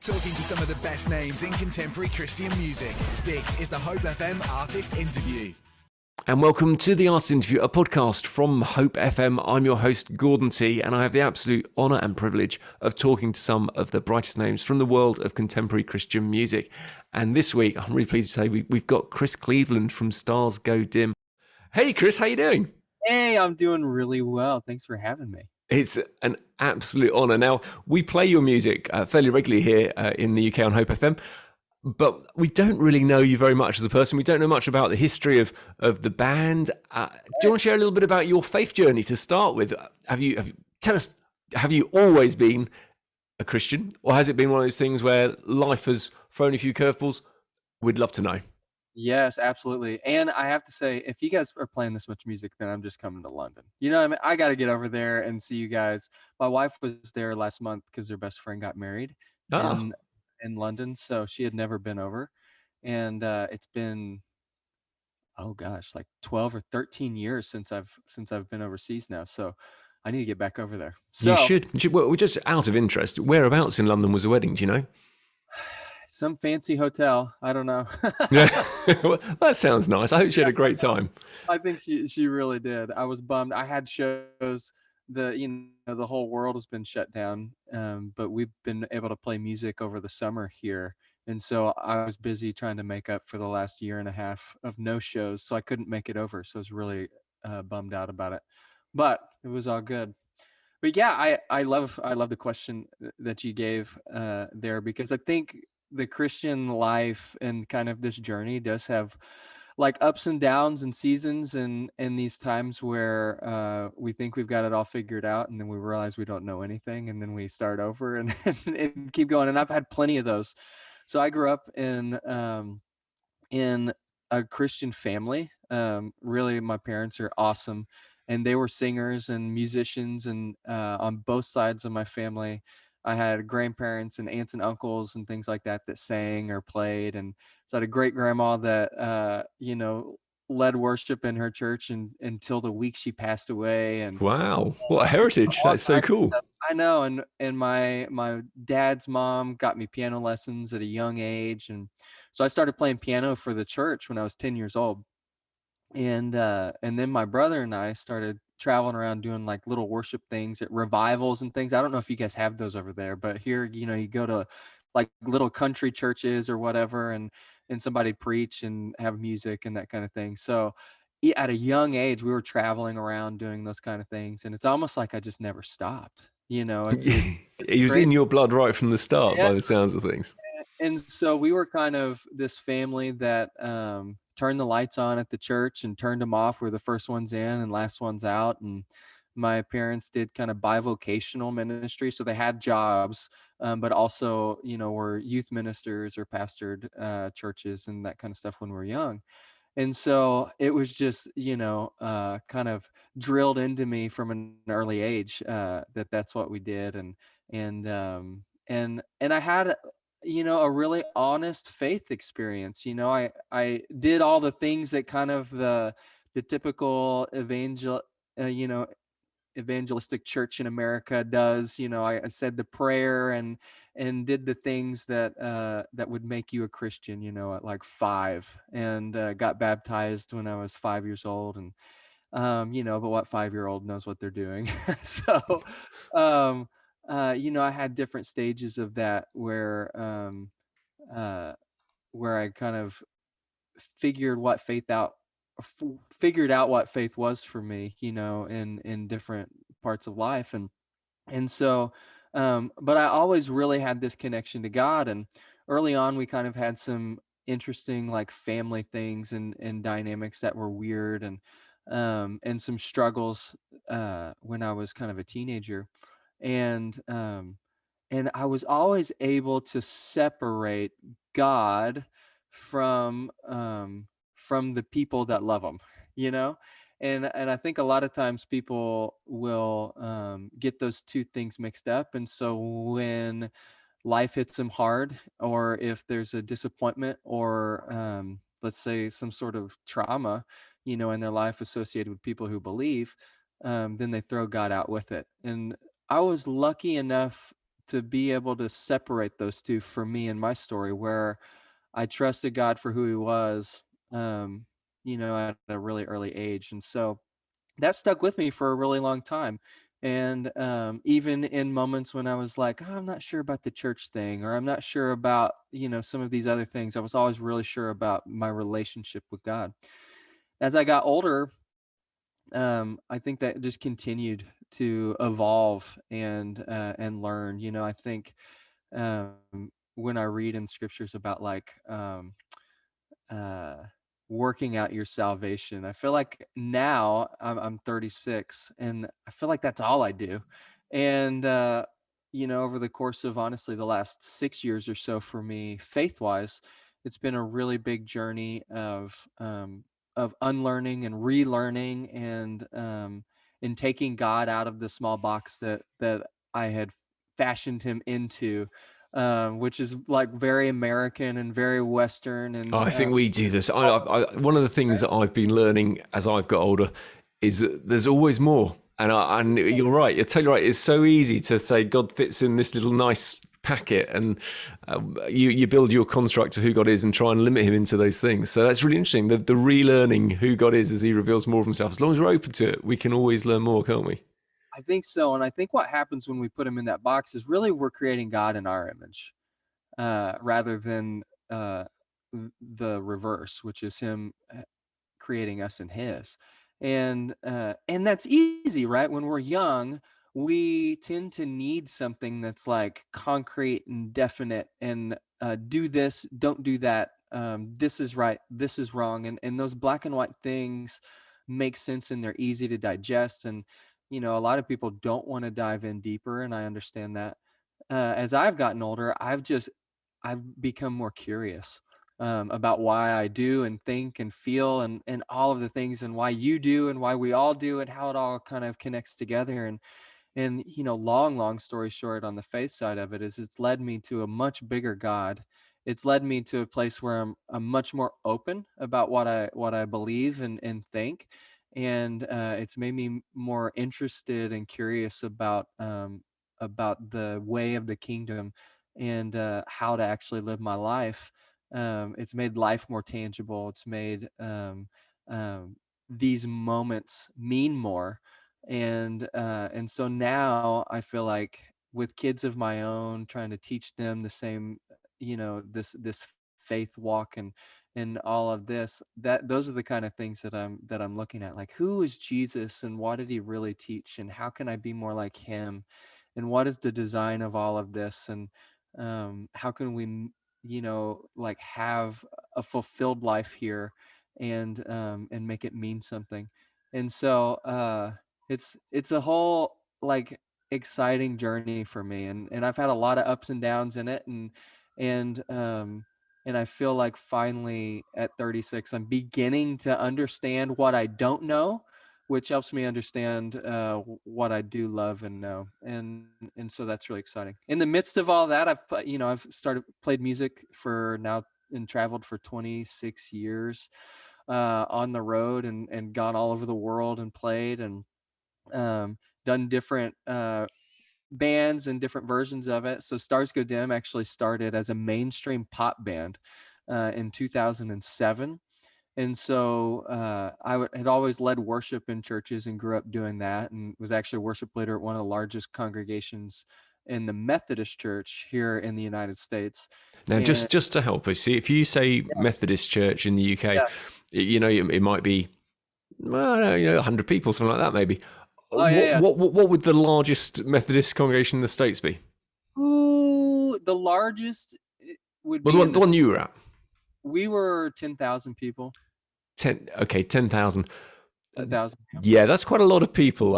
Talking to some of the best names in contemporary Christian music. This is the Hope FM Artist Interview. And welcome to the Artist Interview, a podcast from Hope FM. I'm your host, Gordon T, and I have the absolute honour and privilege of talking to some of the brightest names from the world of contemporary Christian music. And this week, I'm really pleased to say we've got Chris Cleveland from Stars Go Dim. Hey, Chris, how you doing? Hey, I'm doing really well. Thanks for having me. It's an absolute honour. Now, we play your music fairly regularly here in the UK on Hope FM, but we don't really know you very much as a person. We don't know much about the history of the band. Do you want to share a little bit about your faith journey to start with? Tell us, have you always been a Christian, or has it been one of those things where life has thrown a few curveballs? We'd love to know. Yes, absolutely. And I have to say, if you guys are playing this much music, then I'm just coming to London. You know what I mean? I got to get over there and see you guys. My wife was there last month because her best friend got married in London, so she had never been over. And it's been, oh gosh, like 12 or 13 years since I've been overseas now. So I need to get back over there. So You should. Well, just out of interest, whereabouts in London was the wedding? Do you know? some fancy hotel. I don't know. Yeah, well, that sounds nice. I hope she had a great time. I think she really did. I was bummed. I had shows. The whole world has been shut down, but we've been able to play music over the summer here, and so I was busy trying to make up for the last year and a half of no shows, so I couldn't make it over. So I was really bummed out about it, but it was all good. But yeah, I love the question that you gave there, because I think the Christian life and kind of this journey does have like ups and downs and seasons and these times where we think we've got it all figured out, and then we realize we don't know anything, and then we start over and, and keep going. And I've had plenty of those. So I grew up in a Christian family. Really, my parents are awesome, and they were singers and musicians, and on both sides of my family, I had grandparents and aunts and uncles and things like that that sang or played. And so I had a great grandma that led worship in her church and until the week she passed away. And Wow, what a heritage! all That's so kinds of cool. stuff. I know. And my dad's mom got me piano lessons at a young age, and so I started playing piano for the church when I was 10 years old. And then my brother and I started traveling around doing like little worship things at revivals and things. I don't know if you guys have those over there, but here, you go to like little country churches or whatever, and somebody preach and have music and that kind of thing. So at a young age, we were traveling around doing those kind of things, and it's almost like I just never stopped. It's It was great. in your blood right from the start, Yeah. by the sounds of things. And so we were kind of this family that turned the lights on at the church and turned them off. We're the first ones in and last ones out. And my parents did kind of bivocational ministry, so they had jobs, but also, were youth ministers or pastored churches and that kind of stuff when we were young. And so it was just, kind of drilled into me from an early age that that's what we did. And I had, a really honest faith experience. I did all the things that kind of the typical uh, you know, evangelistic church in America does. I said the prayer and did the things that would make you a Christian, at like 5, and got baptized when I was 5 years old. And but what 5-year-old knows what they're doing? So um I had different stages of that uh where I kind of figured what faith out figured out what faith was for me, in different parts of life. And so but I always really had this connection to God. And early on we kind of had some interesting like family things and dynamics that were weird, and some struggles when I was kind of a teenager. And I was always able to separate God from the people that love him, you know? And I think a lot of times people will get those two things mixed up. And so when life hits them hard, or if there's a disappointment, or let's say some sort of trauma, in their life associated with people who believe, then they throw God out with it. And I was lucky enough to be able to separate those two for me in my story, where I trusted God for who he was, at a really early age. And so that stuck with me for a really long time. And even in moments when I was like, "Oh, I'm not sure about the church thing, or I'm not sure about, some of these other things," I was always really sure about my relationship with God. As I got older, I think that just continued to evolve and learn. I think when I read in scriptures about like uh, working out your salvation, I feel like now I'm 36, and I feel like that's all I do. And over the course of honestly the last 6 years or so for me, faith wise, it's been a really big journey of unlearning and relearning, and taking God out of the small box that I had fashioned him into, which is like very American and very Western. Oh, And I think we do this. One of the things that I've been learning as I've got older is that there's always more. And you're right. You're totally right. It's so easy to say God fits in this little nice packet, and you build your construct of who God is and try and limit him into those things. So that's really interesting. The relearning who God is as he reveals more of himself. As long as we're open to it, we can always learn more, can't we? I think so. And I think what happens when we put him in that box is really we're creating God in our image, rather than the reverse, which is him creating us in his. And that's easy, right? When we're young, we tend to need something that's like concrete and definite, and do this, don't do that, this is right, this is wrong, and those black and white things make sense and they're easy to digest. And a lot of people don't want to dive in deeper, and I understand that. As I've gotten older, I've become more curious about why I do and think and feel, and all of the things, and why you do and why we all do, and how it all kind of connects together. And long story short, on the faith side of it, is it's led me to a much bigger God. It's led me to a place where I'm much more open about what I believe and think. And it's made me more interested and curious about the way of the kingdom, and how to actually live my life. It's made life more tangible. It's made these moments mean more. And so now I feel like, with kids of my own, trying to teach them the same, this faith walk, and all of this, that those are the kind of things that I'm looking at, like, who is Jesus, and what did he really teach, and how can I be more like him, and what is the design of all of this, and how can we like have a fulfilled life here, and make it mean something. And so it's a whole like exciting journey for me, and I've had a lot of ups and downs in it, and um and I feel like finally at 36 I'm beginning to understand what I don't know, which helps me understand what I do love and know. And so that's really exciting. In the midst of all that, I've started played music for now, and traveled for 26 years on the road, and gone all over the world and played, and done different bands and different versions of it. So Stars Go Dim actually started as a mainstream pop band in 2007. And so had always led worship in churches and grew up doing that, and was actually a worship leader at one of the largest congregations in the Methodist Church here in the United States. Now, And just to help us, see, if you say Methodist Church in the UK, yeah. it might be, well, I don't know, 100 people, something like that, maybe. Oh yeah, yeah. What would the largest Methodist congregation in the States be? Ooh, the largest would Well, be the one you were at. we were 10,000 people. 10,000. 10,000. Yeah, that's quite a lot of people.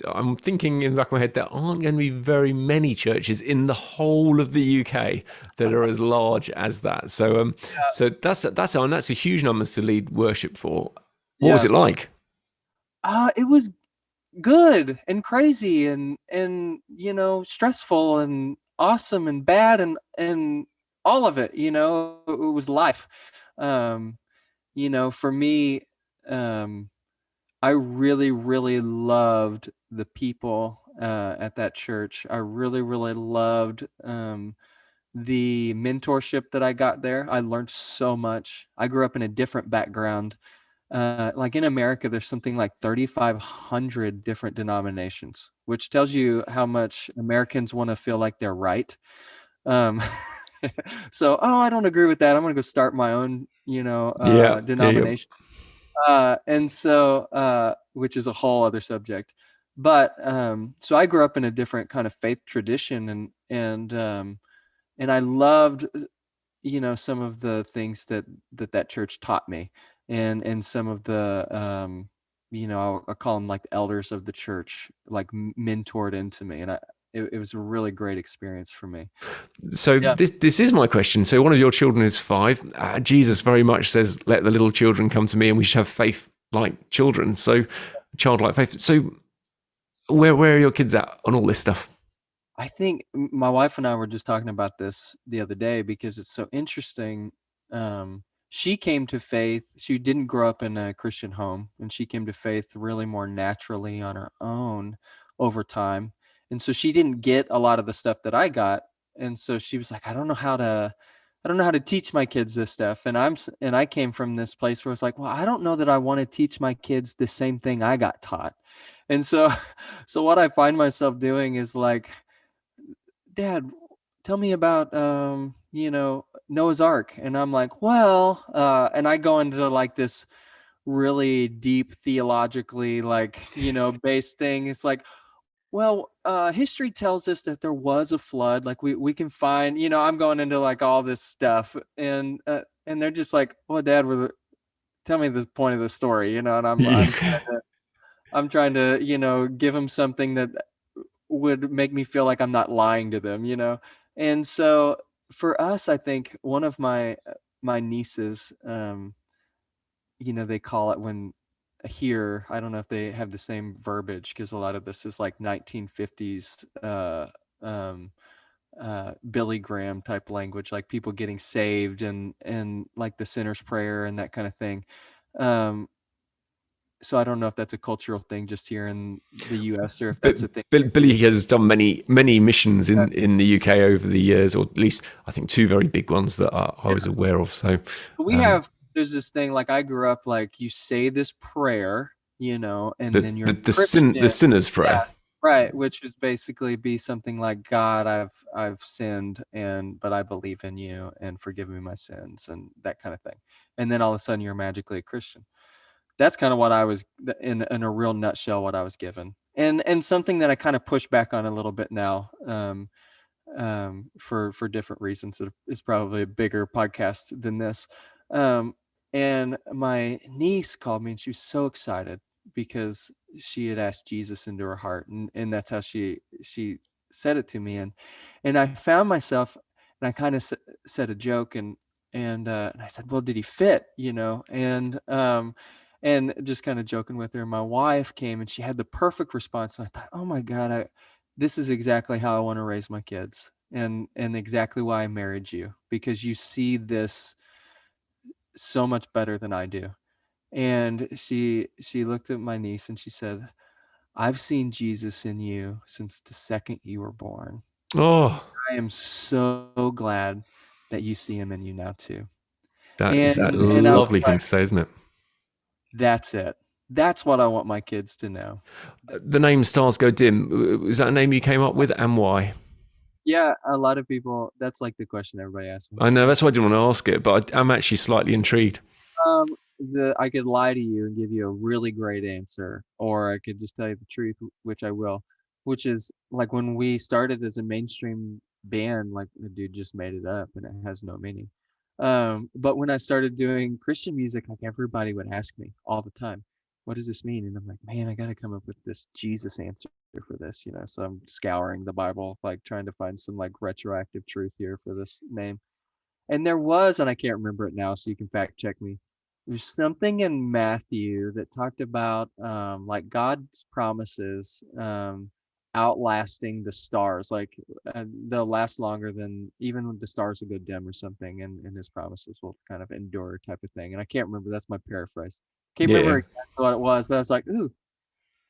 I'm thinking in the back of my head, there aren't going to be very many churches in the whole of the UK that are as large as that. So, so that's a huge number to lead worship for. What was it like? It was good and crazy, and stressful and awesome and bad, and all of it. It was life. For me, I really, really loved the people at that church. I really, really loved the mentorship that I got there. I learned so much. I grew up in a different background. Like in America, there's something like 3,500 different denominations, which tells you how much Americans want to feel like they're right. Um, so, oh, I don't agree with that. I'm going to go start my own, Yeah, yeah, yeah. denomination. And so, which is a whole other subject. But so I grew up in a different kind of faith tradition, and I loved, some of the things that church taught me, and some of the, I'll call them like the elders of the church, like mentored into me, and it was a really great experience for me. So Yeah. this is my question. So one of your children is 5. Jesus very much says, "Let the little children come to me," and we should have faith like children. So childlike faith. So where are your kids at on all this stuff? I think my wife and I were just talking about this the other day because it's so interesting. She came to faith. She didn't grow up in a Christian home, and she came to faith really more naturally on her own over time. And so she didn't get a lot of the stuff that I got. And so she was like, I don't know how to teach my kids this stuff. And I came from this place where it's like, well, I don't know that I want to teach my kids the same thing I got taught. And so, so what I find myself doing is like, Dad, tell me about Noah's Ark. And I'm like, well, and I go into like this really deep theologically based thing. It's like, well, history tells us that there was a flood. Like we can find, I'm going into like all this stuff, and they're just like, well, Dad, tell me the point of the story, and I'm trying to give them something that would make me feel like I'm not lying to them. And so for us, I think one of my nieces, they call it when here, I don't know if they have the same verbiage because a lot of this is like 1950s um Billy Graham type language, like people getting saved and like the sinner's prayer and that kind of thing. Um so I don't know if that's a cultural thing just here in the US or if that's a thing. Billy has done many missions in the UK over the years, or at least I think 2 very big ones that I was aware of. So There's this thing, like I grew up like you say this prayer, and then you're the sinner's prayer. Yeah, right, which is basically be something like, God, I've sinned, but I believe in you and forgive me my sins and that kind of thing. And then all of a sudden you're magically a Christian. That's kind of what I was in a real nutshell, what I was given. And something that I kind of push back on a little bit now, for different reasons. It's probably a bigger podcast than this. And my niece called me and she was so excited because she had asked Jesus into her heart, and that's how she said it to me. And I found myself, and I kind of said a joke, and I said, well, did he fit? And just kind of joking with her. My wife came and she had the perfect response. And I thought, oh my God, this is exactly how I want to raise my kids, and exactly why I married you, because you see this so much better than I do. And she looked at my niece and she said, I've seen Jesus in you since the second you were born. Oh, I am so glad that you see him in you now too. that is a And I was lovely thing like, to say, isn't it? that's it. That's what I want my kids to know. The name Stars Go Dim, was that a name you came up with, and why? Yeah, a lot of people, that's like the question everybody asks me. I know, that's why I didn't want to ask it, but I'm actually slightly intrigued. I could lie to you and give you a really great answer, or I could just tell you the truth, which I will, which is like when we started as a mainstream band, like the dude just made it up and it has no meaning. But when I started doing Christian music, like everybody would ask me all the time, what does this mean? And I'm like, man, I got to come up with this Jesus answer for this, So I'm scouring the Bible, like trying to find some like retroactive truth here for this name. And there was, and I can't remember it now, so you can fact check me. There's something in Matthew that talked about like God's promises outlasting the stars, like they'll last longer than even when the stars will go dim or something, and his promises will kind of endure type of thing. And I can't remember, that's my paraphrase. Can't remember exactly what it was, but I was like, ooh,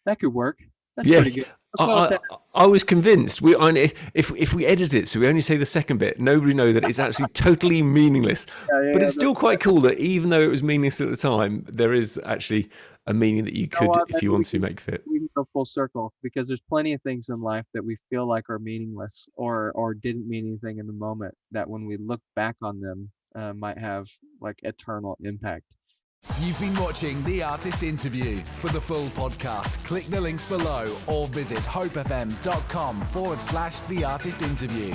that could work. That's Yeah, pretty good. Let's go with that. I was convinced. If we edit it, so we only say the second bit, nobody know that it's actually totally meaningless. But it's still quite cool that even though it was meaningless at the time, there is actually a meaning that you could, if you want to, make fit. We can go full circle because there's plenty of things in life that we feel like are meaningless or didn't mean anything in the moment that when we look back on them might have like eternal impact. You've been watching The Artist Interview. For the full podcast, click the links below or visit hopefm.com/The Artist Interview.